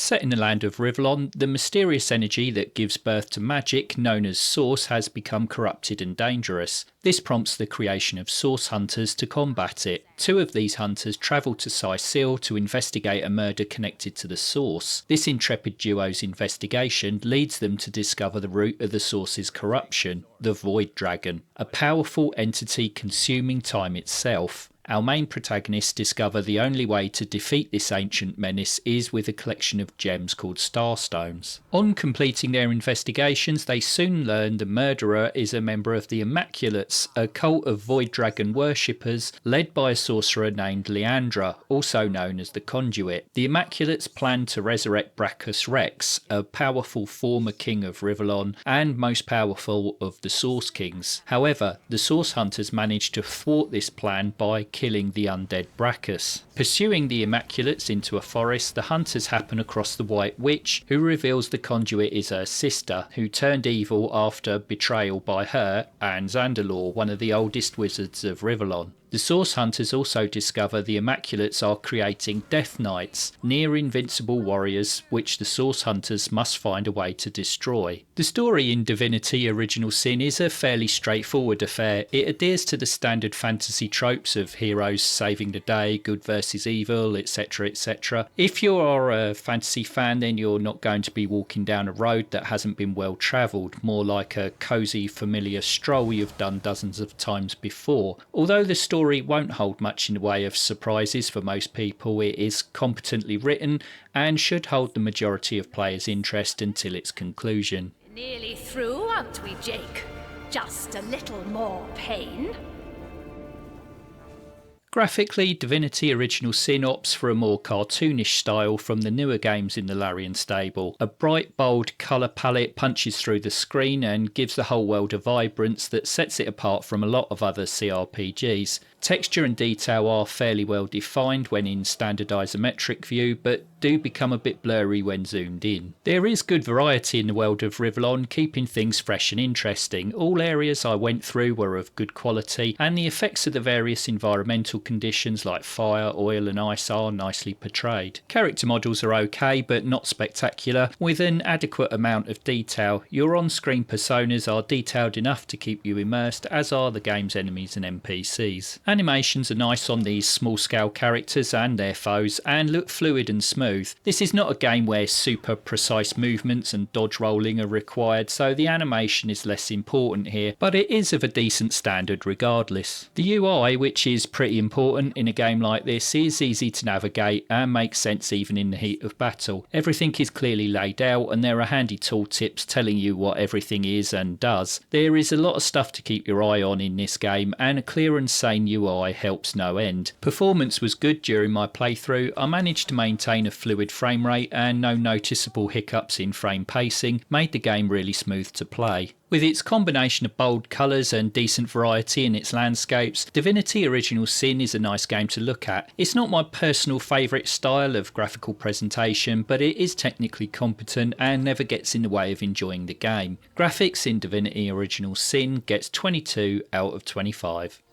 Set in the land of Rivellon, the mysterious energy that gives birth to magic, known as Source, has become corrupted and dangerous. This prompts the creation of Source Hunters to combat it. Two of these hunters travel to Sicil to investigate a murder connected to the Source. This intrepid duo's investigation leads them to discover the root of the Source's corruption, the Void Dragon, a powerful entity consuming time itself. Our main protagonists discover the only way to defeat this ancient menace is with a collection of gems called Starstones. On completing their investigations, they soon learn the murderer is a member of the Immaculates, a cult of Void Dragon worshippers led by a sorcerer named Leandra, also known as the Conduit. The Immaculates plan to resurrect Brachus Rex, a powerful former king of Rivellon and most powerful of the Source Kings. However, the Source Hunters manage to thwart this plan by killing the undead Brachus. Pursuing the Immaculates into a forest, the hunters happen across the White Witch, who reveals the Conduit is her sister, who turned evil after betrayal by her and Xandalore, one of the oldest wizards of Rivellon. The Source Hunters also discover the Immaculates are creating Death Knights, near invincible warriors which the Source Hunters must find a way to destroy. The story in Divinity Original Sin is a fairly straightforward affair. It adheres to the standard fantasy tropes of heroes saving the day, good versus evil, etc, etc. If you are a fantasy fan, then you're not going to be walking down a road that hasn't been well travelled, more like a cosy familiar stroll you've done dozens of times before. Although the story won't hold much in the way of surprises for most people, it is competently written and should hold the majority of players' interest until its conclusion. Nearly through, aren't we, Jake? Just a little more pain. Graphically, Divinity Original Sin opts for a more cartoonish style from the newer games in the Larian stable. A bright, bold colour palette punches through the screen and gives the whole world a vibrance that sets it apart from a lot of other CRPGs. Texture and detail are fairly well defined when in standard isometric view, but do become a bit blurry when zoomed in. There is good variety in the world of Rivellon, keeping things fresh and interesting. All areas I went through were of good quality, and the effects of the various environmental conditions like fire, oil and ice are nicely portrayed. Character models are okay, but not spectacular, with an adequate amount of detail. Your on-screen personas are detailed enough to keep you immersed, as are the game's enemies and NPCs. Animations are nice on these small-scale characters and their foes, and look fluid and smooth. This is not a game where super precise movements and dodge rolling are required, so the animation is less important here, but it is of a decent standard regardless. The UI, which is pretty important in a game like this, is easy to navigate and makes sense even in the heat of battle. Everything is clearly laid out and there are handy tooltips telling you what everything is and does. There is a lot of stuff to keep your eye on in this game, and a clear and sane UI helps no end. Performance was good during my playthrough. I managed to maintain a fluid frame rate, and no noticeable hiccups in frame pacing made the game really smooth to play. With its combination of bold colours and decent variety in its landscapes, Divinity Original Sin is a nice game to look at. It's not my personal favourite style of graphical presentation, but it is technically competent and never gets in the way of enjoying the game. Graphics in Divinity Original Sin gets 22 out of 25.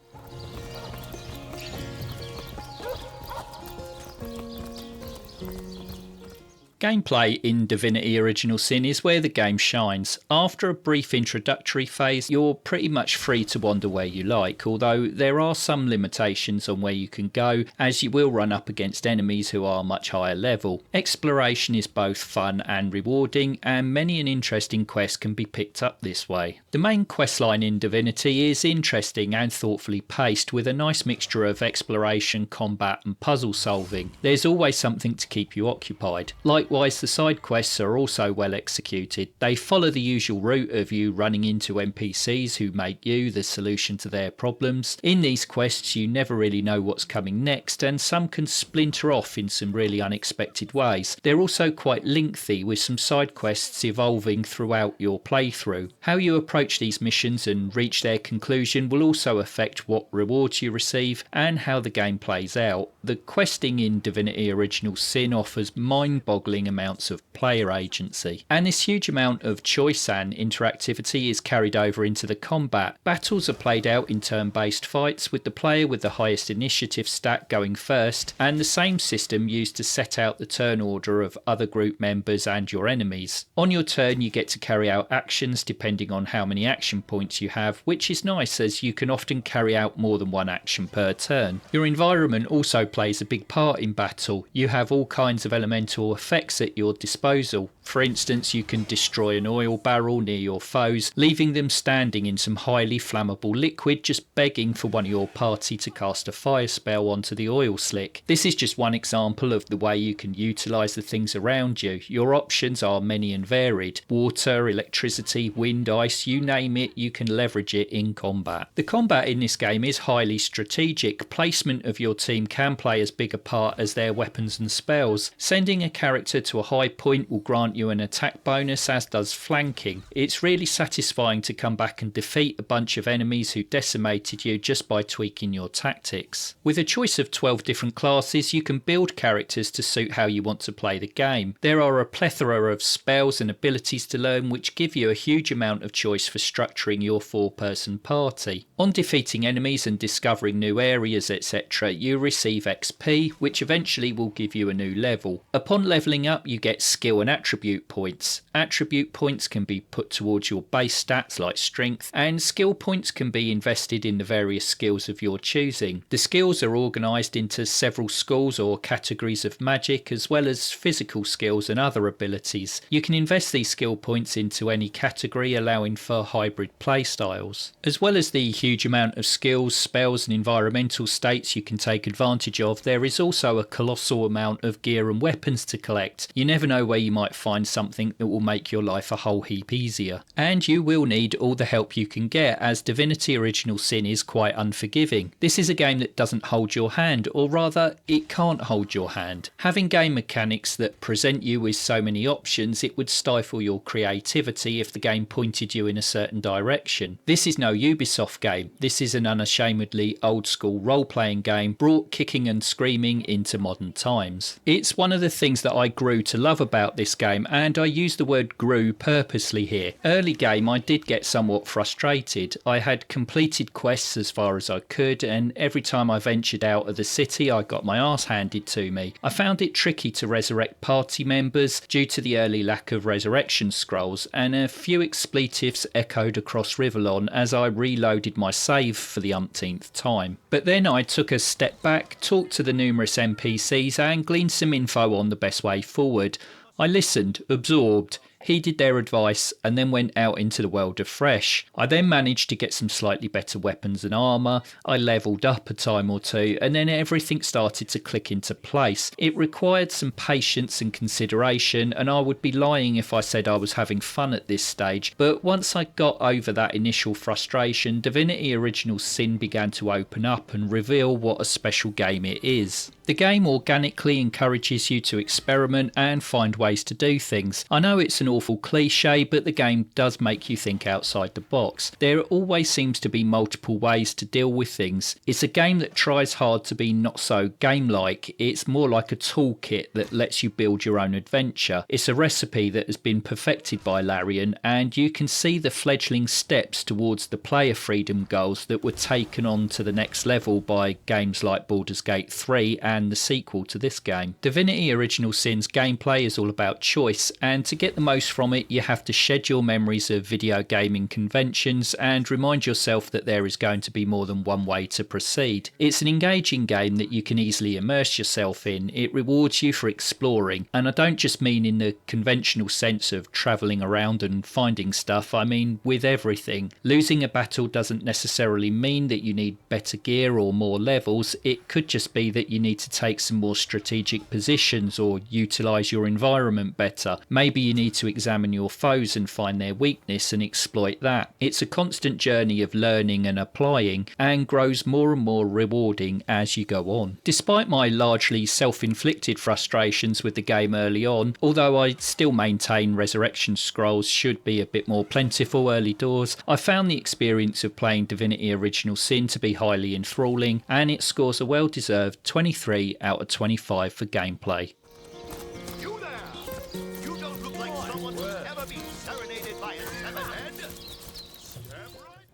Gameplay in Divinity Original Sin is where the game shines. After a brief introductory phase, you're pretty much free to wander where you like, although there are some limitations on where you can go, as you will run up against enemies who are much higher level. Exploration is both fun and rewarding, and many an interesting quest can be picked up this way. The main questline in Divinity is interesting and thoughtfully paced, with a nice mixture of exploration, combat and puzzle solving. There's always something to keep you occupied. Likewise, the side quests are also well executed. They follow the usual route of you running into NPCs who make you the solution to their problems. In these quests you never really know what's coming next, and some can splinter off in some really unexpected ways. They're also quite lengthy, with some side quests evolving throughout your playthrough. How you approach these missions and reach their conclusion will also affect what rewards you receive and how the game plays out. The questing in Divinity Original Sin offers mind-boggling mind-boggling amounts of player agency. And this huge amount of choice and interactivity is carried over into the combat. Battles are played out in turn-based fights, with the player with the highest initiative stat going first, and the same system used to set out the turn order of other group members and your enemies. On your turn, you get to carry out actions depending on how many action points you have, which is nice as you can often carry out more than one action per turn. Your environment also plays a big part in battle. You have all kinds of elemental effects at your disposal. For instance, you can destroy an oil barrel near your foes, leaving them standing in some highly flammable liquid, just begging for one of your party to cast a fire spell onto the oil slick. This is just one example of the way you can utilise the things around you. Your options are many and varied. Water, electricity, wind, ice, you name it, you can leverage it in combat. The combat in this game is highly strategic. Placement of your team can play as big a part as their weapons and spells. Sending a character to a high point will grant you an attack bonus, as does flanking. It's really satisfying to come back and defeat a bunch of enemies who decimated you just by tweaking your tactics. With a choice of 12 different classes, you can build characters to suit how you want to play the game. There are a plethora of spells and abilities to learn which give you a huge amount of choice for structuring your 4-person party. On defeating enemies and discovering new areas, etc., you receive XP, which eventually will give you a new level. Upon levelling up, you get skill and attribute points. Attribute points can be put towards your base stats like strength, and skill points can be invested in the various skills of your choosing. The skills are organised into several schools or categories of magic, as well as physical skills and other abilities. You can invest these skill points into any category, allowing for hybrid playstyles. As well as the huge amount of skills, spells and environmental states you can take advantage of, there is also a colossal amount of gear and weapons to collect. You never know where you might find something that will make your life a whole heap easier. And you will need all the help you can get, as Divinity Original Sin is quite unforgiving. This is a game that doesn't hold your hand, or rather, it can't hold your hand. Having game mechanics that present you with so many options, it would stifle your creativity if the game pointed you in a certain direction. This is no Ubisoft game. This is an unashamedly old school role-playing game brought kicking and screaming into modern times. It's one of the things that I grew to love about this game, and I use the word grew purposely here. Early game I did get somewhat frustrated. I had completed quests as far as I could, and every time I ventured out of the city I got my arse handed to me. I found it tricky to resurrect party members due to the early lack of resurrection scrolls, and a few expletives echoed across Rivellon as I reloaded my save for the umpteenth time. But then I took a step back, talked to the numerous NPCs and gleaned some info on the best way forward. I listened, absorbed, heeded their advice, and then went out into the world afresh. I then managed to get some slightly better weapons and armour, I levelled up a time or two, and then everything started to click into place. It required some patience and consideration, and I would be lying if I said I was having fun at this stage, but once I got over that initial frustration, Divinity Original Sin began to open up and reveal what a special game it is. The game organically encourages you to experiment and find ways to do things. I know it's an awful cliche, but the game does make you think outside the box. There always seems to be multiple ways to deal with things. It's a game that tries hard to be not so game-like. It's more like a toolkit that lets you build your own adventure. It's a recipe that has been perfected by Larian, and you can see the fledgling steps towards the player freedom goals that were taken on to the next level by games like Baldur's Gate 3 and the sequel to this game. Divinity Original Sin's gameplay is all about choice, and to get the most from it you have to shed your memories of video gaming conventions and remind yourself that there is going to be more than one way to proceed. It's an engaging game that you can easily immerse yourself in. It rewards you for exploring, and I don't just mean in the conventional sense of travelling around and finding stuff, I mean with everything. Losing a battle doesn't necessarily mean that you need better gear or more levels. It could just be that you need to take some more strategic positions or utilise your environment better. Maybe you need to examine your foes and find their weakness and exploit that. It's a constant journey of learning and applying, and grows more and more rewarding as you go on. Despite my largely self-inflicted frustrations with the game early on, although I still maintain resurrection scrolls should be a bit more plentiful early doors, I found the experience of playing Divinity Original Sin to be highly enthralling, and it scores a well-deserved 23 out of 25 for gameplay.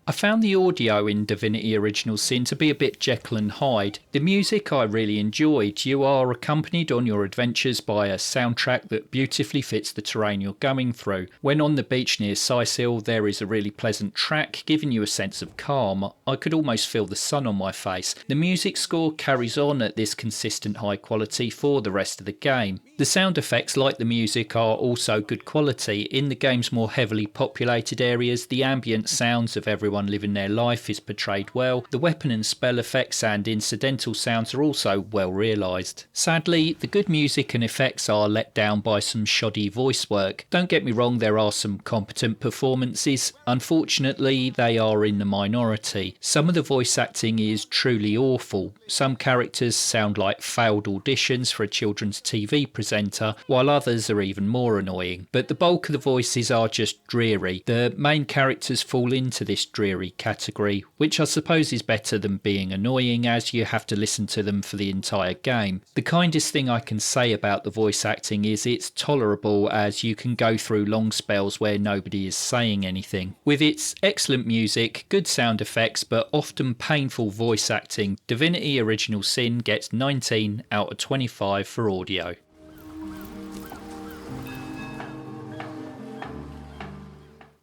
I found the audio in Divinity Original Sin to be a bit Jekyll and Hyde. The music I really enjoyed. You are accompanied on your adventures by a soundtrack that beautifully fits the terrain you're going through. When on the beach near Sicil, there is a really pleasant track, giving you a sense of calm. I could almost feel the sun on my face. The music score carries on at this consistent high quality for the rest of the game. The sound effects, like the music, are also good quality. In the game's more heavily populated areas, the ambient sounds of everyone living their life is portrayed well. The weapon and spell effects and incidental sounds are also well realised. Sadly, the good music and effects are let down by some shoddy voice work. Don't get me wrong, there are some competent performances. Unfortunately, they are in the minority. Some of the voice acting is truly awful. Some characters sound like failed auditions for a children's TV presenter, while others are even more annoying. But the bulk of the voices are just dreary. The main characters fall into this dreary category, which I suppose is better than being annoying, as you have to listen to them for the entire game. The kindest thing I can say about the voice acting is it's tolerable, as you can go through long spells where nobody is saying anything. With its excellent music, good sound effects, but often painful voice acting, Divinity Original Sin gets 19 out of 25 for audio.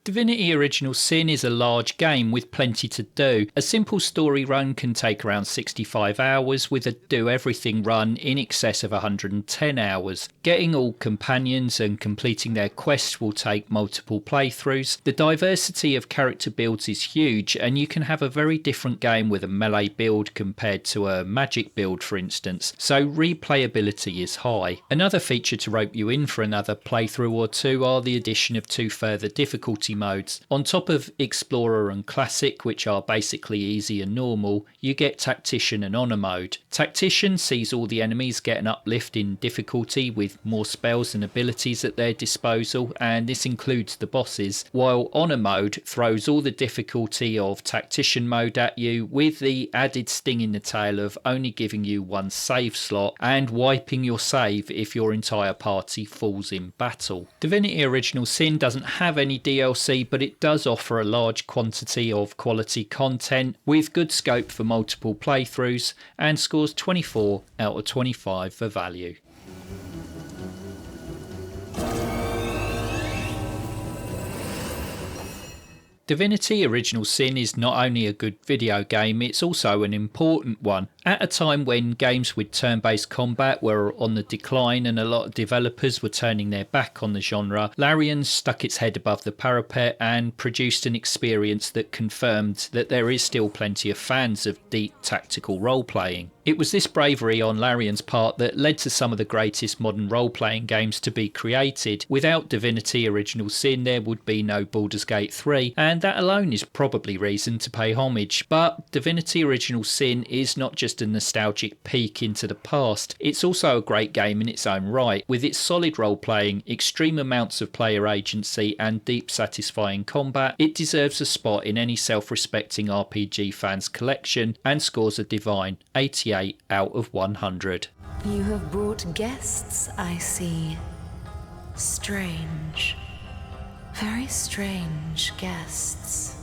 Divinity Original Sin is a large game with plenty to do. A simple story run can take around 65 hours, with a do everything run in excess of 110 hours. Getting all companions and completing their quests will take multiple playthroughs. The diversity of character builds is huge, and you can have a very different game with a melee build compared to a magic build, for instance, so replayability is high. Another feature to rope you in for another playthrough or two are the addition of 2 further difficulty modes. On top of Explorer and Classic, which are basically easy and normal, you get Tactician and Honor mode. Tactician sees all the enemies get an uplift in difficulty with more spells and abilities at their disposal, and this includes the bosses, while Honor mode throws all the difficulty of Tactician mode at you, with the added sting in the tail of only giving you 1 save slot and wiping your save if your entire party falls in battle. Divinity Original Sin doesn't have any DLC, but it does offer a large quantity of quality content with good scope for multiple playthroughs, and scores 24 out of 25 for value. Divinity Original Sin is not only a good video game, it's also an important one. At a time when games with turn-based combat were on the decline and a lot of developers were turning their back on the genre, Larian stuck its head above the parapet and produced an experience that confirmed that there is still plenty of fans of deep tactical role-playing. It was this bravery on Larian's part that led to some of the greatest modern role-playing games to be created. Without Divinity Original Sin, there would be no Baldur's Gate 3, and that alone is probably reason to pay homage. But Divinity Original Sin is not just a nostalgic peek into the past, it's also a great game in its own right. With its solid role-playing, extreme amounts of player agency, and deep satisfying combat, it deserves a spot in any self-respecting RPG fan's collection, and scores a divine 88 out of 100. You have brought guests, I see. Strange. Very strange guests.